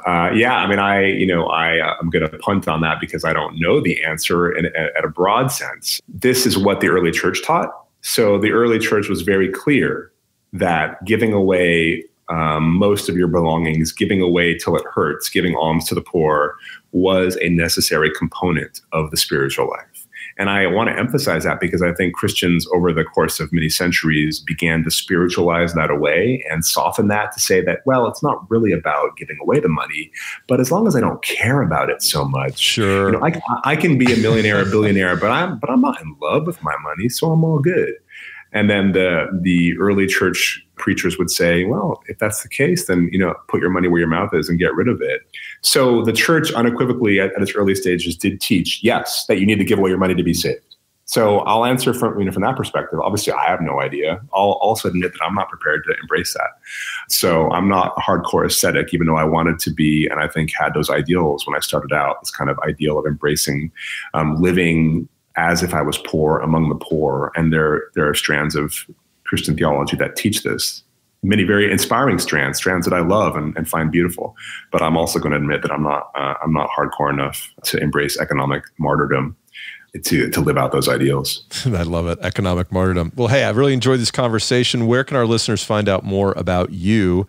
going to punt on that because I don't know the answer at a broad sense. This is what the early church taught. So the early church was very clear that giving away most of your belongings, giving away till it hurts, giving alms to the poor was a necessary component of the spiritual life. And I want to emphasize that because I think Christians over the course of many centuries began to spiritualize that away and soften that to say that, well, it's not really about giving away the money, but as long as I don't care about it so much, sure, I can be a millionaire, a billionaire, but I'm not in love with my money, so I'm all good. And then the early church preachers would say, well, if that's the case, then, put your money where your mouth is and get rid of it. So the church unequivocally at its early stages did teach, yes, that you need to give away your money to be saved. So I'll answer from that perspective. Obviously, I have no idea. I'll also admit that I'm not prepared to embrace that. So I'm not a hardcore ascetic, even though I wanted to be, and I think had those ideals when I started out, this kind of ideal of embracing living as if I was poor among the poor. And there are strands of Christian theology that teach this. Many very inspiring strands that I love and find beautiful. But I'm also going to admit that I'm not hardcore enough to embrace economic martyrdom to live out those ideals. I love it. Economic martyrdom. Well, hey, I've really enjoyed this conversation. Where can our listeners find out more about you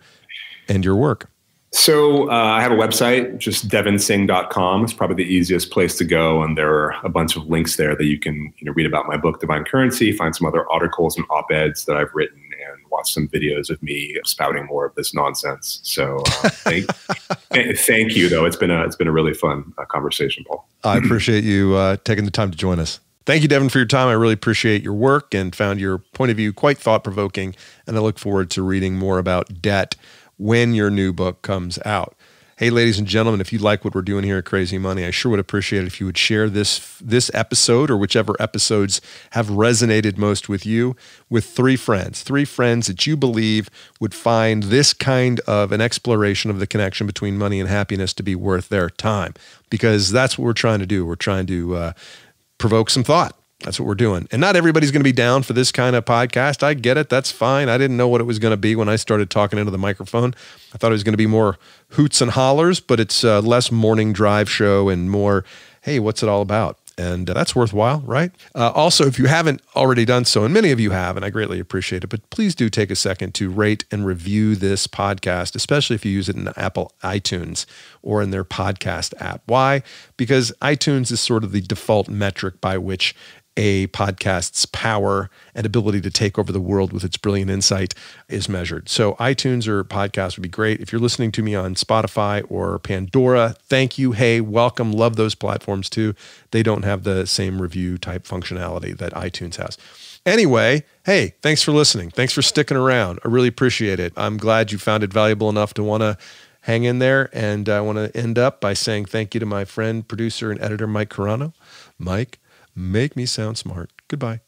and your work? So I have a website, just devinsingh.com. It's probably the easiest place to go. And there are a bunch of links there that you can read about my book, Divine Currency, find some other articles and op-eds that I've written, and watch some videos of me spouting more of this nonsense. So thank you, though. It's been a really fun conversation, Paul. I appreciate you taking the time to join us. Thank you, Devin, for your time. I really appreciate your work and found your point of view quite thought-provoking. And I look forward to reading more about debt when your new book comes out. Hey, ladies and gentlemen, if you like what we're doing here at Crazy Money, I sure would appreciate it if you would share this episode or whichever episodes have resonated most with you with three friends that you believe would find this kind of an exploration of the connection between money and happiness to be worth their time, because that's what we're trying to do. We're trying to provoke some thought. That's what we're doing. And not everybody's going to be down for this kind of podcast. I get it. That's fine. I didn't know what it was going to be when I started talking into the microphone. I thought it was going to be more hoots and hollers, but it's less morning drive show and more, hey, what's it all about? And that's worthwhile, right? Also, if you haven't already done so, and many of you have, and I greatly appreciate it, but please do take a second to rate and review this podcast, especially if you use it in Apple iTunes or in their podcast app. Why? Because iTunes is sort of the default metric by which a podcast's power and ability to take over the world with its brilliant insight is measured. So iTunes or podcast would be great. If you're listening to me on Spotify or Pandora, thank you. Hey, welcome. Love those platforms too. They don't have the same review type functionality that iTunes has. Anyway, hey, thanks for listening. Thanks for sticking around. I really appreciate it. I'm glad you found it valuable enough to want to hang in there. And I want to end up by saying thank you to my friend, producer, and editor, Mike Carano. Mike, make me sound smart. Goodbye.